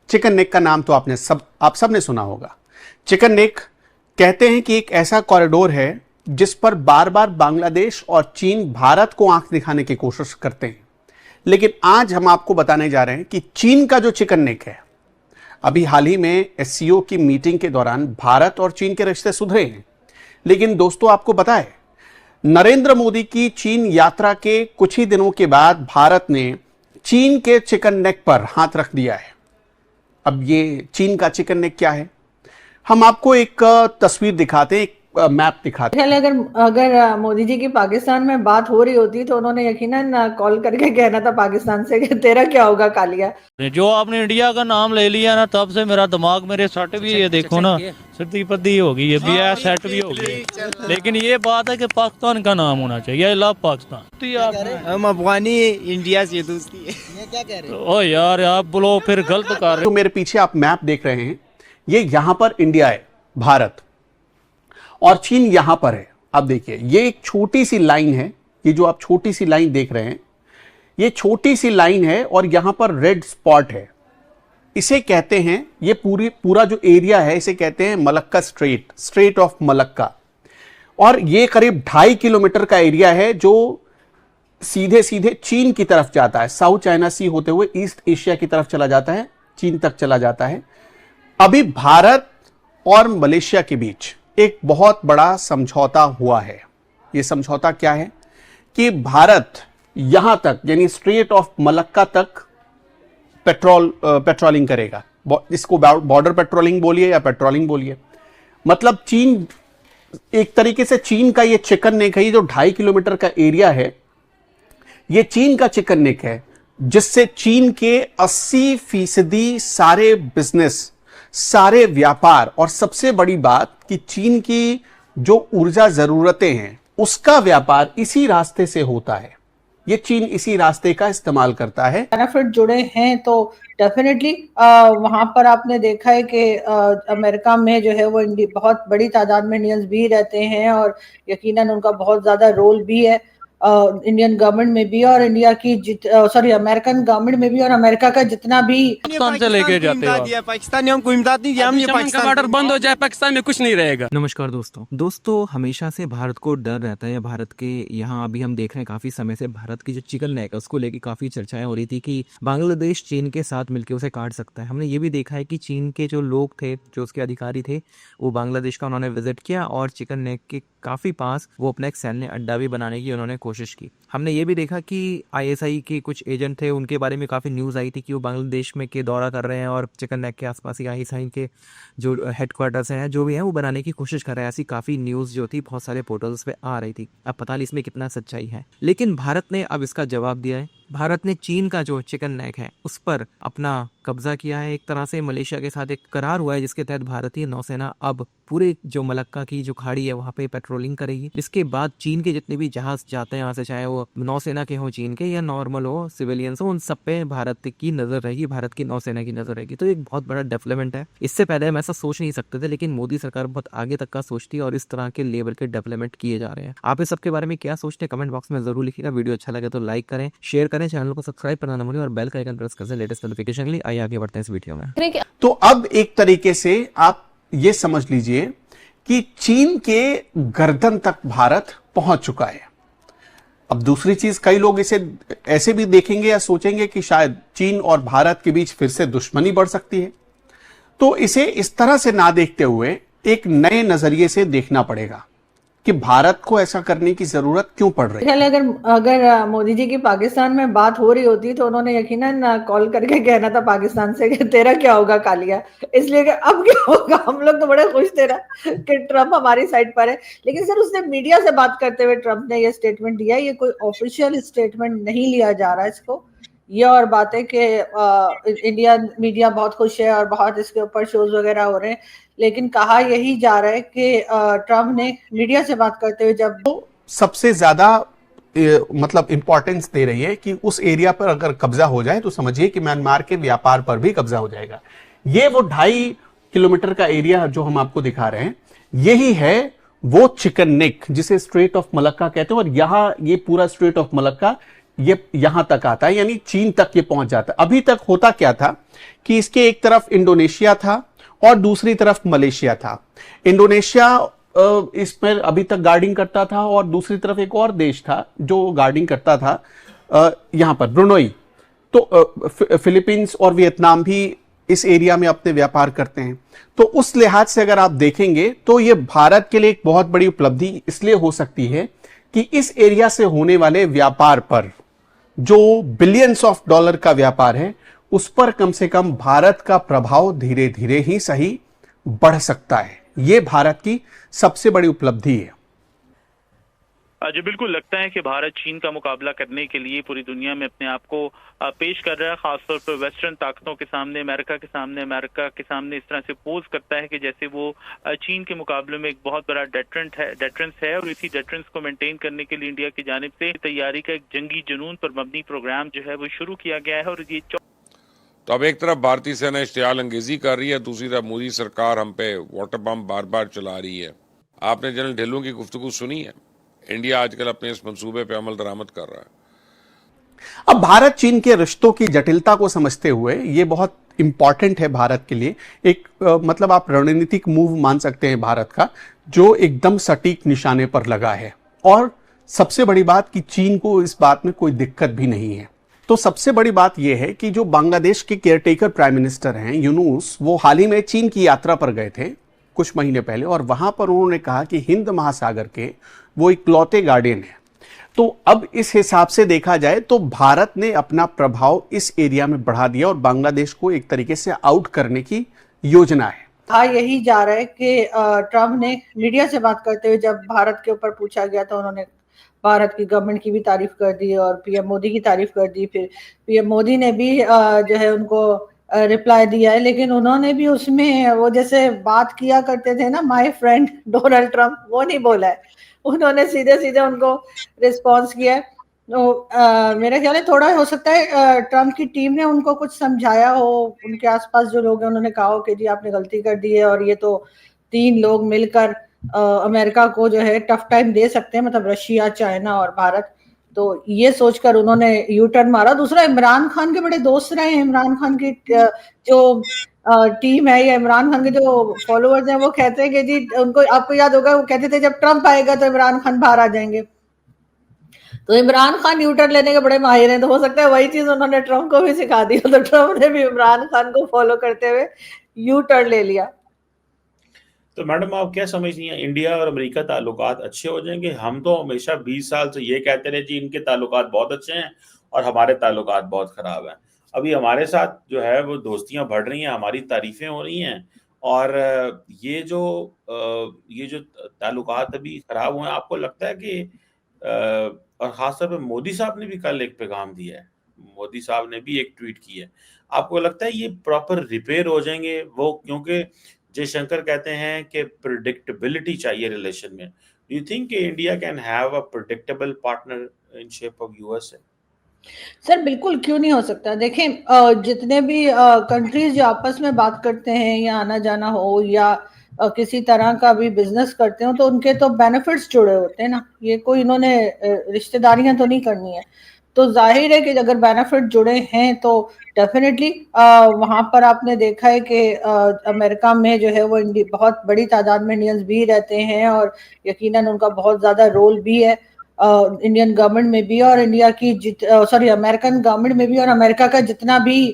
Chicken neck का नाम तो आप सबने सुना होगा। चिकन नेक कहते हैं कि एक ऐसा कॉरिडोर है जिस पर बार बार बांग्लादेश और चीन भारत को आंख दिखाने की कोशिश करते हैं। लेकिन आज हम आपको बताने जा रहे हैं कि चीन का जो चिकन नेक है, अभी हाल ही में एससीओ की मीटिंग के दौरान भारत और चीन के रिश्ते सुधरे हैं। लेकिन दोस्तों, आपको पता है, नरेंद्र मोदी की चीन यात्रा के कुछ ही दिनों के बाद भारत ने चीन के चिकन नेक पर हाथ रख दिया है। अब ये चीन का चिकन नेक क्या है, हम आपको एक तस्वीर दिखाते हैं, एक मैप दिखाते हैं। अगर मोदी जी की पाकिस्तान में बात हो रही होती तो उन्होंने यकीनन कॉल करके कहना था पाकिस्तान से कि तेरा क्या होगा कालिया। जो आपने इंडिया का नाम ले लिया ना, तब से मेरा दिमाग मेरे सेट भी, ये देखो ना, सर्दी पद्दी होगी, ये भी है, सेट भी होगी। लेकिन ये बात है कि पाकिस्तान का नाम होना चाहिए, आई लव पाकिस्तान। हम अफगानी इंडिया से दोस्ती है, ये क्या कह रहे हो? ओ यार, आप बोलो फिर गलत कर रहे हो। तो मेरे पीछे आप मैप देख रहे हैं, ये यहां पर इंडिया है, भारत, और चीन यहां पर है। अब देखिए, ये एक छोटी सी लाइन है, ये जो आप छोटी सी लाइन देख रहे हैं, ये छोटी सी लाइन है और यहां पर रेड स्पॉट है। इसे कहते हैं, ये पूरा जो एरिया है, इसे कहते हैं मलक्का स्ट्रेट ऑफ मलक्का। और ये करीब 2.5 किलोमीटर का एरिया है जो सीधे सीधे चीन की तरफ जाता है, साउथ चाइना सी होते हुए ईस्ट एशिया की तरफ चला जाता है, चीन तक चला जाता है। अभी भारत और मलेशिया के बीच एक बहुत बड़ा समझौता हुआ है। यह समझौता क्या है कि भारत यहां तक, यानी स्ट्रेट ऑफ मलक्का तक पेट्रोलिंग करेगा। इसको बॉर्डर पेट्रोलिंग बोलिए या पेट्रोलिंग बोलिए, मतलब चीन, एक तरीके से चीन का ये चिकन नेक है। ये जो 2.5 किलोमीटर का एरिया है, ये चीन का चिकन नेक है, जिससे चीन के 80% सारे बिजनेस, सारे व्यापार, और सबसे बड़ी बात कि चीन की जो ऊर्जा जरूरतें हैं उसका व्यापार इसी रास्ते से होता है। ये चीन इसी रास्ते का इस्तेमाल करता है। बेनिफिट जुड़े हैं तो डेफिनेटली वहां पर आपने देखा है कि अमेरिका में जो है वो बहुत बड़ी तादाद में इंडियंस भी रहते हैं और यकीनन उनका बहुत ज्यादा रोल भी है इंडियन गवर्नमेंट में भी और इंडिया की अमेरिकन गवर्नमेंट में भी, और अमेरिका का जितना भी पाकिस्तान से लेके जाते हैं। पाकिस्तान ने हमको इमदाद नहीं दिया, हमने पाकिस्तान का बॉर्डर बंद हो जाए, पाकिस्तान में कुछ नहीं रहेगा। नमस्कार दोस्तों, हमेशा से भारत को डर रहता है। भारत के यहाँ अभी हम देख रहे हैं काफी समय से भारत की जो चिकन नेक है उसको लेके काफी चर्चाएं हो रही थी कि बांग्लादेश चीन के साथ मिलकर उसे काट सकता है। हमने ये भी देखा है कि चीन के जो लोग थे, जो उसके अधिकारी थे, वो बांग्लादेश का उन्होंने विजिट किया और चिकन नेक के काफी पास वो अपना एक सैन्य अड्डा भी बनाने की उन्होंने कोशिश की। हमने ये भी देखा कि आईएसआई के कुछ एजेंट थे, उनके बारे में काफ़ी न्यूज़ आई थी कि वो बांग्लादेश में के दौरा कर रहे हैं और चिकन नेक के आसपास ही आईएसआई के जो हेडक्वार्टर्स हैं, जो भी हैं, वो बनाने की कोशिश कर रहे हैं। ऐसी काफ़ी न्यूज़ जो थी बहुत सारे पोर्टल्स पे आ रही थी। अब पता नहीं इसमें कितना सच्चाई है, लेकिन भारत ने अब इसका जवाब दिया है। भारत ने चीन का जो चिकन नेक है उस पर अपना कब्जा किया है। एक तरह से मलेशिया के साथ एक करार हुआ है जिसके तहत भारतीय नौसेना अब पूरे जो मलक्का की जो खाड़ी है वहाँ पे पेट्रोलिंग करेगी। इसके बाद चीन के जितने भी जहाज जाते हैं यहाँ से, चाहे वो नौसेना के हो चीन के या नॉर्मल हो, सिविलियंस हो, उन सब पे भारत की नजर रहेगी, भारत की नौसेना की नजर रहेगी। तो एक बहुत बड़ा डेवलपमेंट है। इससे पहले हम ऐसा सोच नहीं सकते थे, लेकिन मोदी सरकार बहुत आगे तक का सोचती है और इस तरह के लेवल के डेवलपमेंट किए जा रहे हैं। आप इस सब के बारे में क्या सोचते हैं कमेंट बॉक्स में जरूर लिखिएगा। वीडियो अच्छा लगे तो लाइक करें, शेयर करें, चैनल को सब्सक्राइब करना न भूलें और बेल का आइकन प्रेस करें लेटेस्ट नोटिफिकेशन के लिए। आइए आगे बढ़ते हैं इस वीडियो में। तो अब एक तरीके से आप ये समझ लीजिए कि चीन के गर्दन तक भारत पहुंच चुका है। अब दूसरी चीज, कई लोग इसे ऐसे भी देखेंगे या सोचेंगे कि शायद चीन और भारत के बीच फिर से दुश्मनी बढ़ सकती है। तो इसे इस तरह से ना देखते हुए एक नए नजरिए से देखना पड़ेगा कि भारत को ऐसा करने की जरूरत क्यों पड़ रही है। अगर मोदी जी की पाकिस्तान में बात हो रही होती तो उन्होंने यकीनन कॉल करके कहना था पाकिस्तान से कि तेरा क्या होगा कालिया। इसलिए कि अब क्या होगा, हम लोग तो बड़े खुश थे ना कि ट्रम्प हमारी साइड पर है। लेकिन सर, उसने मीडिया से बात करते हुए ट्रम्प ने ये स्टेटमेंट दिया, ये कोई ऑफिशियल स्टेटमेंट नहीं लिया जा रहा है इसको। ये और बात है कि इंडिया मीडिया बहुत खुश है और बहुत इसके ऊपर शोज वगैरह हो रहे हैं, लेकिन कहा यही जा रहा है कि ट्रम्प ने मीडिया से बात करते हुए जब तो सबसे ज्यादा मतलब इंपॉर्टेंस दे रही है कि उस एरिया पर अगर कब्जा हो जाए तो समझिए कि म्यांमार के व्यापार पर भी कब्जा हो जाएगा। ये वो 2.5 किलोमीटर का एरिया जो हम आपको दिखा रहे हैं, यही है वो चिकन नेक जिसे स्ट्रेट ऑफ मलक्का कहते हैं। और यहां ये पूरा स्ट्रेट ऑफ मलक्का ये यहां तक आता है, यानी चीन तक ये पहुंच जाता है। अभी तक होता क्या था कि इसके एक तरफ इंडोनेशिया था और दूसरी तरफ मलेशिया था। इंडोनेशिया इसमें अभी तक गार्डिंग करता था और दूसरी तरफ एक और देश था जो गार्डिंग करता था, यहां पर ब्रुनोई। तो फिलीपींस और वियतनाम भी इस एरिया में अपने व्यापार करते हैं। तो उस लिहाज से अगर आप देखेंगे तो ये भारत के लिए एक बहुत बड़ी उपलब्धि इसलिए हो सकती है कि इस एरिया से होने वाले व्यापार पर, जो बिलियंस ऑफ डॉलर का व्यापार है, उस पर कम से कम भारत का प्रभाव धीरे धीरे ही सही बढ़ सकता है। यह भारत की सबसे बड़ी उपलब्धि है। जी बिल्कुल, लगता है कि भारत चीन का मुकाबला करने के लिए पूरी दुनिया में अपने आप को पेश कर रहा है, खासतौर पर वेस्टर्न ताकतों के सामने, अमेरिका के सामने इस तरह से पोज करता है कि जैसे वो चीन के मुकाबले में एक बहुत बड़ा डेटरेंस है और इसी डेटरेंस को मेंटेन करने के लिए इंडिया की जानिब से तैयारी का एक जंगी जुनून पर मबनी प्रोग्राम जो है वो शुरू किया गया है। और ये तो अब एक तरफ भारतीय सेना इश्तियाल अंगेजी कर रही है, दूसरी तरफ मोदी सरकार हम पे वाटर बम बार बार चला रही है। आपने जनरल ढिल्लों की गुफ्तगू सुनी है? इंडिया आजकल अपने इस मंसूबे पे अमल दरामद कर रहा है। अब भारत चीन के रिश्तों की जटिलता को समझते हुए ये बहुत इंपॉर्टेंट है भारत के लिए, एक मतलब आप रणनीतिक मूव मान सकते हैं भारत का, जो एकदम सटीक निशाने पर लगा है। और सबसे बड़ी बात कि चीन को इस बात में कोई दिक्कत भी नहीं है। तो सबसे बड़ी बात यह है कि जो बांग्लादेश के केयरटेकर प्राइम मिनिस्टर हैं यूनुस, वो हाल ही में चीन की यात्रा पर गए थे कुछ महीने पहले, और वहां पर उन्होंने कहा कि हिंद महासागर के वो इकलौते गार्डियन है। तो अब इस हिसाब से देखा जाए तो भारत ने अपना प्रभाव इस एरिया में बढ़ा दिया और बांग्लादेश को एक तरीके से आउट करने की योजना है। हाँ, यही जा रहा है कि ट्रम्प ने मीडिया से बात करते हुए जब भारत के ऊपर पूछा गया तो उन्होंने भारत की गवर्नमेंट की भी तारीफ कर दी और पीएम मोदी की तारीफ कर दी। फिर पीएम मोदी ने भी जो है उनको रिप्लाई दिया है, लेकिन उन्होंने भी उसमें वो जैसे बात किया करते थे ना, माय फ्रेंड डोनाल्ड ट्रम्प, वो नहीं बोला है। उन्होंने सीधे सीधे उनको रिस्पॉन्स किया है। तो मेरा ख्याल है थोड़ा हो सकता है ट्रम्प की टीम ने उनको कुछ समझाया हो, उनके आसपास जो लोग हैं उन्होंने कहा हो कि जी आपने गलती कर दी है और ये तो 3 लोग मिलकर अमेरिका को जो है टफ टाइम दे सकते हैं, मतलब रशिया, चाइना और भारत। तो ये सोचकर उन्होंने यू टर्न मारा। दूसरा, इमरान खान के बड़े दोस्त रहे हैं। इमरान खान की जो टीम है या इमरान खान के जो फॉलोअर्स हैं वो कहते हैं कि जी उनको, आपको याद होगा वो कहते थे जब ट्रम्प आएगा तो इमरान खान बाहर आ जाएंगे। तो इमरान खान यू टर्न लेने के बड़े माहिर हैं, तो हो सकता है वही चीज उन्होंने ट्रम्प को भी सिखा दी। तो ट्रम्प ने भी इमरान खान को फॉलो करते हुए यू टर्न ले लिया। तो मैडम आप क्या समझती हैं, इंडिया और अमेरिका ताल्लुकात अच्छे हो जाएंगे? हम तो हमेशा 20 साल से ये कहते रहे जी इनके ताल्लुकात बहुत अच्छे हैं और हमारे ताल्लुकात बहुत खराब हैं। अभी हमारे साथ जो है वो दोस्तियां बढ़ रही हैं, हमारी तारीफें हो रही हैं, और ये जो ताल्लुकात अभी खराब हुए हैं, आपको लगता है कि और खासतौर पे मोदी साहब ने भी कल एक पैगाम दिया है, मोदी साहब ने भी एक ट्वीट की है, आपको लगता है ये प्रॉपर रिपेयर हो जाएंगे वो? क्योंकि जयशंकर कहते हैं कि प्रिडिक्टेबिलिटी चाहिए रिलेशन में। Do you think India can have a predictable partner in shape of USA? Sir बिल्कुल, क्यों नहीं हो सकता। देखें, जितने भी कंट्रीज जो आपस में बात करते हैं या आना जाना हो या किसी तरह का भी बिजनेस करते हो, तो उनके तो बेनिफिट्स जुड़े होते हैं ना। ये कोई इन्होंने रिश्तेदारियां तो नहीं करनी है। तो जाहिर है कि अगर बेनिफिट जुड़े हैं तो डेफिनेटली वहां पर आपने देखा है कि अमेरिका में जो है वो बहुत बड़ी तादाद में इंडियंस भी रहते हैं और यकीनन उनका बहुत ज्यादा रोल भी है इंडियन गवर्नमेंट में भी और इंडिया की अमेरिकन गवर्नमेंट में भी, और अमेरिका का जितना भी